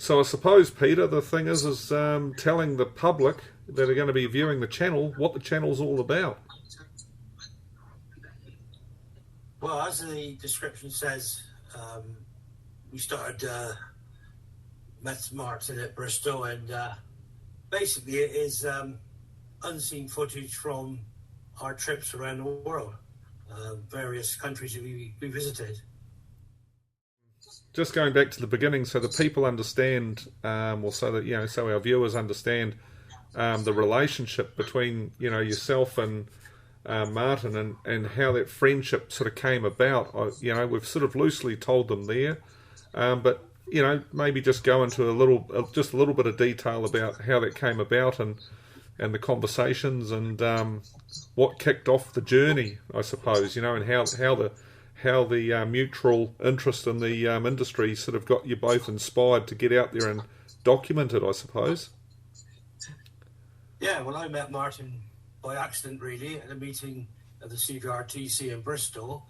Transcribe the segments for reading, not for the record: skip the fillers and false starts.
So I suppose, Peter, the thing is telling the public that are going to be viewing the channel what the channel's all about. Well, as the description says, we started met Martin at Bristol, and basically it is unseen footage from our trips around the world, various countries that we visited. Just going back to the beginning, so the people understand, or so that so our viewers understand the relationship between yourself and Martin, and how that friendship sort of came about. We've sort of loosely told them there, but maybe just go into a little bit of detail about how that came about and the conversations and what kicked off the journey, I suppose. And how the mutual interest in the industry sort of got you both inspired to get out there and document it, I suppose. Yeah, well, I met Martin by accident, really, at a meeting at the CVRTC in Bristol.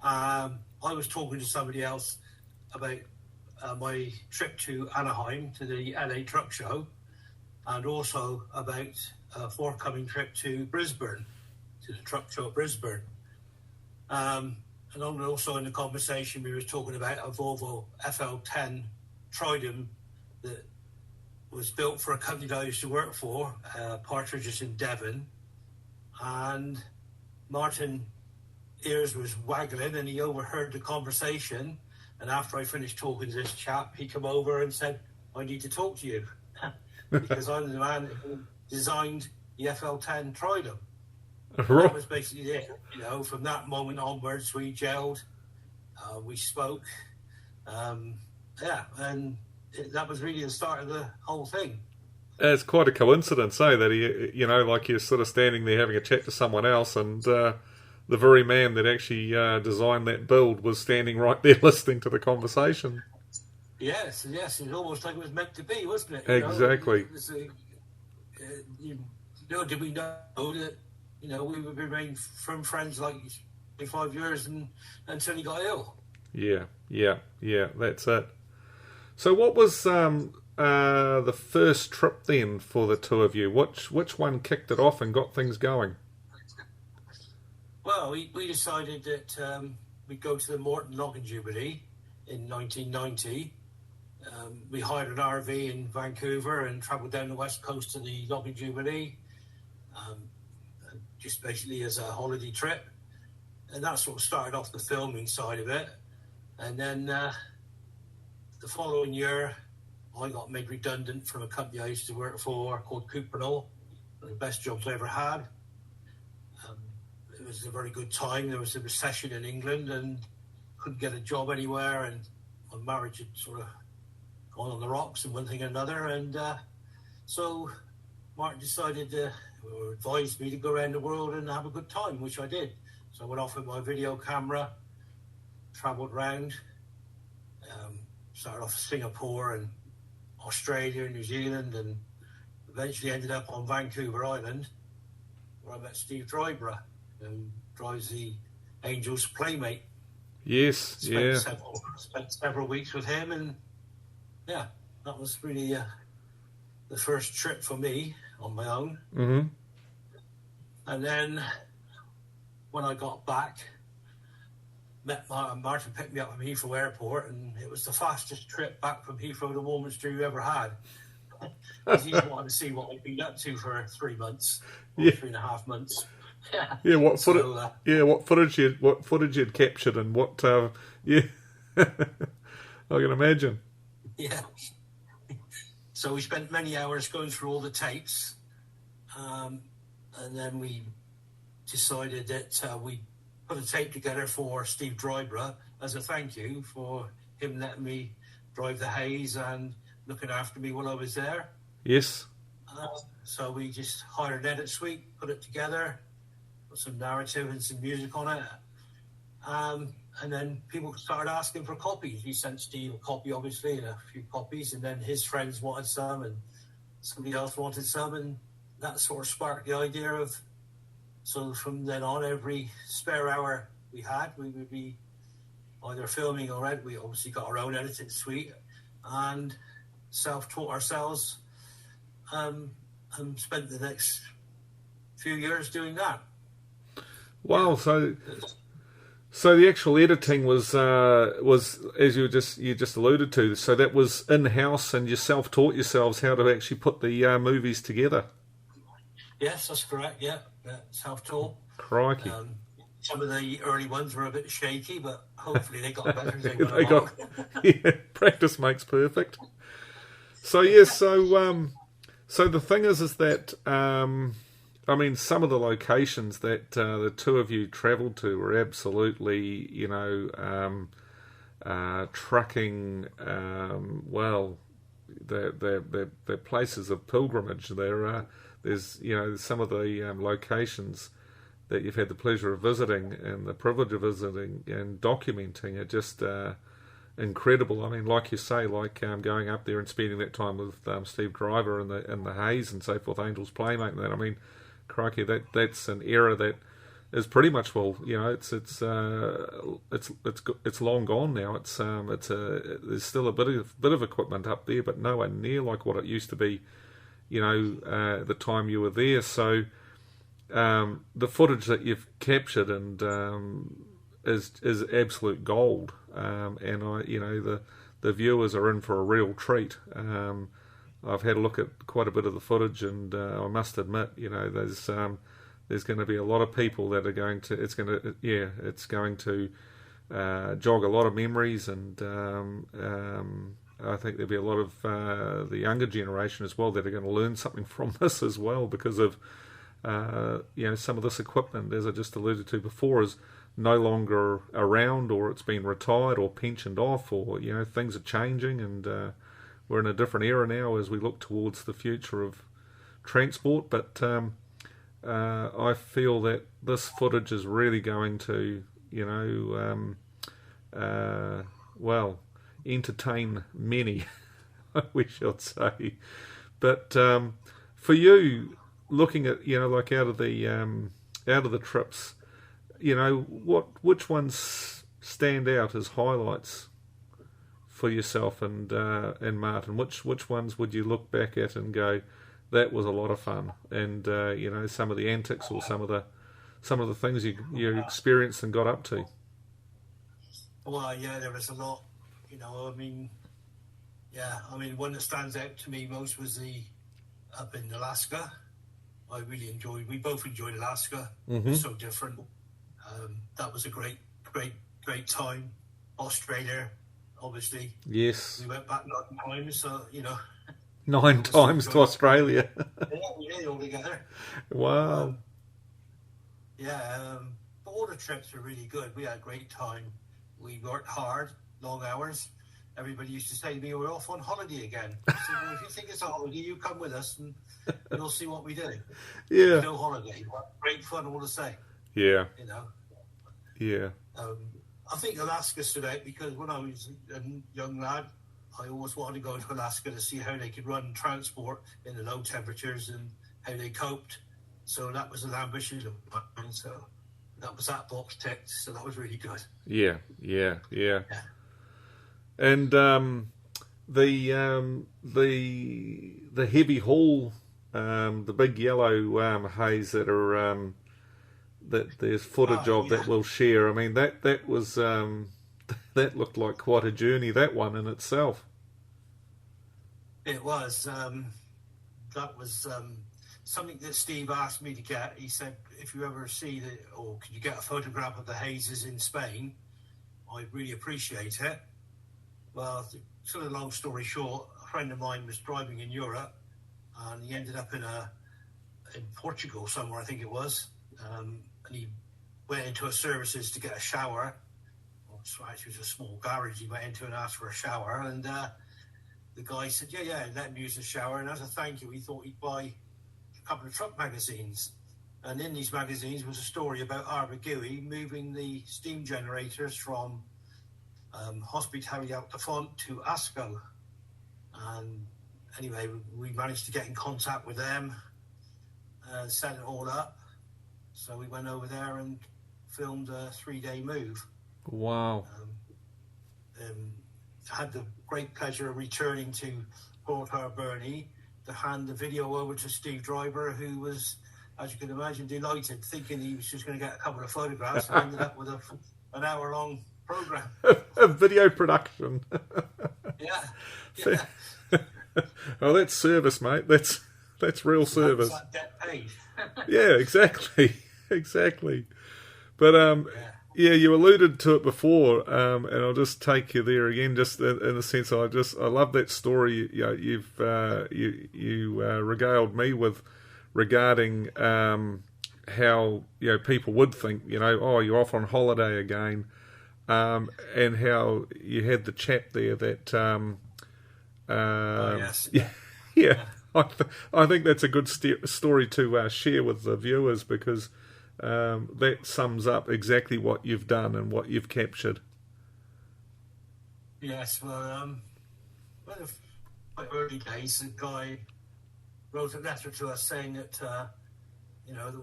I was talking to somebody else about my trip to Anaheim, to the LA Truck Show, and also about a forthcoming trip to Brisbane, to the Truck Show at Brisbane. And also in the conversation, we were talking about a Volvo FL10 Tridem that was built for a company that I used to work for, Partridges in Devon. And Martin ears was waggling, and he overheard the conversation. And after I finished talking to this chap, he came over and said, "I need to talk to you," because I'm the man who designed the FL10 Tridem. That was basically it. From that moment onwards, we gelled, we spoke, and that was really the start of the whole thing. It's quite a coincidence, that he, like you're sort of standing there having a chat to someone else, and the very man that actually designed that build was standing right there listening to the conversation. Yes, it was almost like it was meant to be, wasn't it? Exactly. Did we know that? We would remain firm friends like 5 years until he got ill. Yeah, that's it. So what was the first trip then for the two of you? Which one kicked it off and got things going? Well, we decided that we'd go to the Morton Logging Jubilee in 1990. We hired an RV in Vancouver and travelled down the west coast to the Logging Jubilee. Just basically as a holiday trip, and that sort of started off the filming side of it. And then the following year, I got made redundant from a company I used to work for called Cupernall, the best jobs I ever had. It was a very good time. There was a recession in England and couldn't get a job anywhere, and my marriage had sort of gone on the rocks and one thing and another. And so Martin decided or advised me to go around the world and have a good time, which I did. So I went off with my video camera, travelled around, started off in Singapore and Australia and New Zealand, and eventually ended up on Vancouver Island, where I met Steve Dryborough, who drives the Angels Playmate. Yes, Spent several weeks with him, and that was really the first trip for me on my own. Mm-hmm. And then when I got back, met Martin picked me up from Heathrow Airport, and it was the fastest trip back from Heathrow to Warminster you ever had. Because he wanted to see what I'd been up to for 3 months, or 3.5 months. What footage you'd captured, and what I can imagine. Yeah. So we spent many hours going through all the tapes, and then we decided that we put a tape together for Steve Dryborough as a thank you for him letting me drive the Haze and looking after me while I was there. Yes. So we just hired an edit suite, put it together, put some narrative and some music on it. And then people started asking for copies. We sent Steve a copy, obviously, and a few copies, and then his friends wanted some, and somebody else wanted some, and that sort of sparked the idea of, so from then on, every spare hour we had, we would be either filming or we obviously got our own editing suite, and self-taught ourselves, and spent the next few years doing that. Wow, so the actual editing was as you just alluded to. So that was in house, and you self-taught yourselves how to actually put the movies together. Yes, that's correct. Yeah, self-taught. Crikey! Some of the early ones were a bit shaky, but hopefully they got better as they went They along. yeah, practice makes perfect. So yes, so the thing is that I mean, some of the locations that the two of you travelled to were absolutely, trucking. Well, they're places of pilgrimage. There's some of the locations that you've had the pleasure of visiting and the privilege of visiting and documenting are just incredible. I mean, like you say, going up there and spending that time with Steve Driver and the Hayes and so forth, Angel's Playmate and that. I mean, crikey, that's an era that is pretty much it's long gone now. There's still a bit of equipment up there, but nowhere near like what it used to be. The time you were there. So the footage that you've captured and is absolute gold. And the viewers are in for a real treat. I've had a look at quite a bit of the footage, and I must admit, there's going to be a lot of people that are going to. It's going to jog a lot of memories, and I think there'll be a lot of the younger generation as well that are going to learn something from this as well, because of some of this equipment, as I just alluded to before, is no longer around, or it's been retired or pensioned off, or things are changing, and we're in a different era now as we look towards the future of transport. But I feel that this footage is really going to, entertain many, we should say. But for you, looking at out of the trips, which ones stand out as highlights for yourself and Martin? Which ones would you look back at and go, that was a lot of fun, and some of the antics or some of the things you experienced and got up to? Well, yeah, there was a lot. One that stands out to me most was the up in Alaska. I really enjoyed. We both enjoyed Alaska. Mm-hmm. It was so different. That was a great time. Australia, obviously. Yes. We went back 9 times, so 9 times to Australia. Yeah, we did all together. Wow. But all the trips were really good. We had a great time. We worked hard, long hours. Everybody used to say to me, we're off on holiday again. I said, well, if you think it's a holiday, you come with us and you'll see what we do. Yeah. There's no holiday. Great fun all the same. Yeah. Yeah. I think Alaska stood out because when I was a young lad, I always wanted to go to Alaska to see how they could run transport in the low temperatures and how they coped. So that was an ambition of mine. So that was that box ticked. So that was really good. Yeah. And the heavy haul, the big yellow haze that are that there's footage of that we'll share. I mean that was that looked like quite a journey, that one in itself. It was. That was something that Steve asked me to get. He said, if you ever see or could you get a photograph of the hazes in Spain, I'd really appreciate it. Well, sort of long story short, a friend of mine was driving in Europe, and he ended up in Portugal somewhere, I think it was, and he went into a services to get a shower. It was a small garage he went into and asked for a shower, and the guy said, yeah, let him use the shower, and as a thank you, he thought he'd buy a couple of truck magazines. And in these magazines was a story about Arbogui moving the steam generators from Hospitalet de Font to Ascot. And anyway, we managed to get in contact with them and set it all up. So we went over there and filmed a 3-day move. Wow. I had the great pleasure of returning to Paul Bernie to hand the video over to Steve Driver, who was, as you can imagine, delighted, thinking he was just going to get a couple of photographs, and ended up with an hour-long program. A video production. Yeah. Oh, that's service, mate. That's real service. That get paid. Yeah, exactly. But yeah, you alluded to it before, and I'll just take you there again, just in the sense I love that story. You know, you regaled me with regarding how people would think, oh, you're off on holiday again, and how you had the chap there that yes. yeah. I think that's a good story to share with the viewers, because that sums up exactly what you've done and what you've captured. Yes, well, in my early days, a guy wrote a letter to us saying that that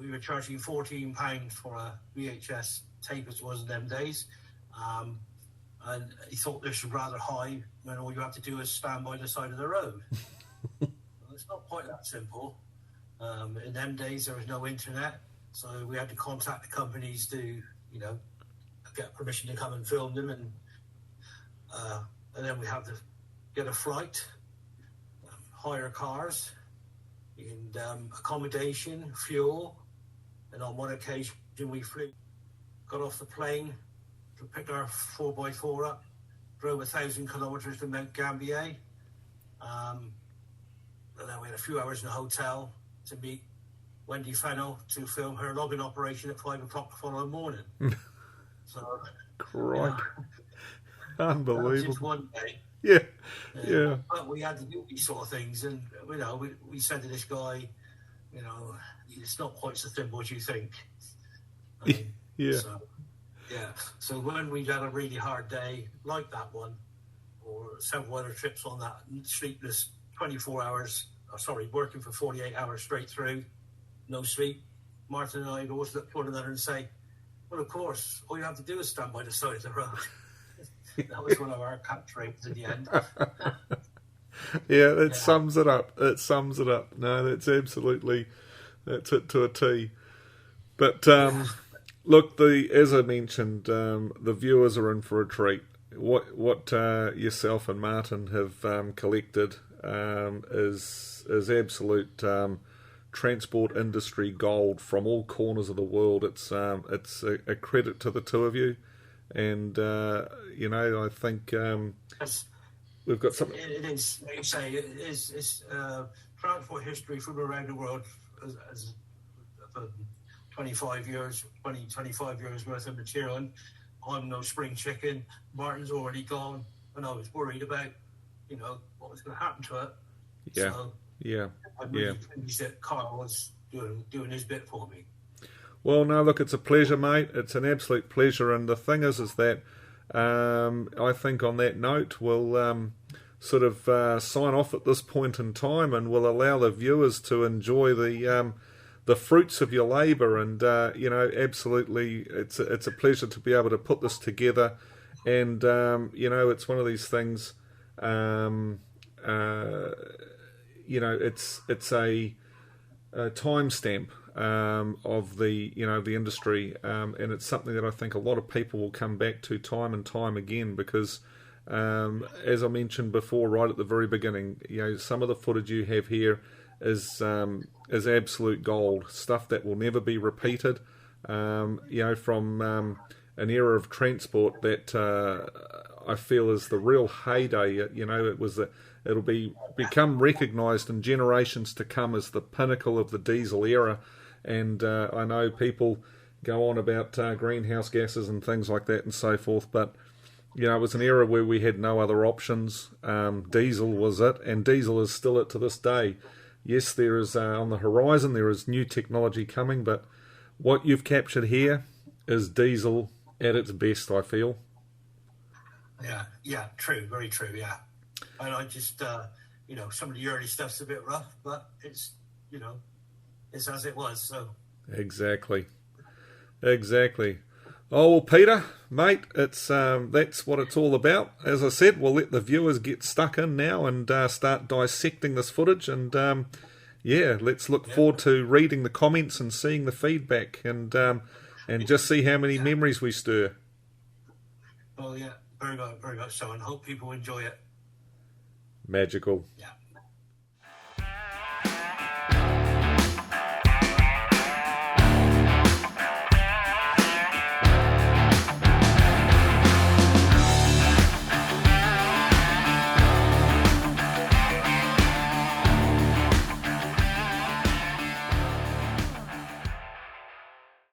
we were charging £14 for a VHS tape, as it was in them days, and he thought this was rather high when all you have to do is stand by the side of the road. It's not quite that simple. In them days, there was no internet, so we had to contact the companies to, get permission to come and film them, and then we had to get a flight, hire cars, and accommodation, fuel. And on one occasion, we got off the plane, picked our 4x4 up, drove 1,000 kilometres to Mount Gambier. And then we had a few hours in a hotel to meet Wendy Fennell to film her logging operation at 5 o'clock the following morning. So, Crikey. Unbelievable. Just one day. Yeah. But we had to do these sort of things, and we said to this guy, it's not quite so simple as you think. Yeah. So when we had a really hard day like that one, or several other trips on that, sleepless 24 hours, working for 48 hours straight through, no sleep, Martin and I would always look at one another and say, well, of course, all you have to do is stand by the side of the road. That was one of our catchphrases at the end. Yeah, that sums it up. It sums it up. No, that's absolutely, that's it to a T. But look, as I mentioned, the viewers are in for a treat. What yourself and Martin have collected is absolute transport industry gold from all corners of the world. It's a credit to the two of you, and I think we've got something. It is, like you say, it's transport history from around the world as 25 years worth of material. And I'm no spring chicken. Martin's already gone, and I was worried about what was going to happen to it. Yeah. So Yeah. I'm really pleased that Carl was doing his bit for me. Well, no, look, it's a pleasure, mate. It's an absolute pleasure. And the thing is that I think on that note, we'll sort of sign off at this point in time, and we'll allow the viewers to enjoy the fruits of your labour. And absolutely, it's a pleasure to be able to put this together. And it's one of these things. It's a timestamp of the industry, and it's something that I think a lot of people will come back to time and time again, because as I mentioned before, right at the very beginning, some of the footage you have here is absolute gold, stuff that will never be repeated. From an era of transport that I feel is the real heyday. It'll become recognised in generations to come as the pinnacle of the diesel era. And I know people go on about greenhouse gases and things like that and so forth, but it was an era where we had no other options. Diesel was it, and diesel is still it to this day. Yes, there is on the horizon, there is new technology coming, but what you've captured here is diesel at its best, I feel. Yeah, true, very true, yeah. And I just, some of the early stuff's a bit rough, but it's as it was, so. Exactly. Oh, well, Peter, mate, it's that's what it's all about. As I said, we'll let the viewers get stuck in now and start dissecting this footage. And yeah, let's look forward to reading the comments and seeing the feedback, and just see how many memories we stir. Well, yeah, very much so, and hope people enjoy it. Magical. Yeah.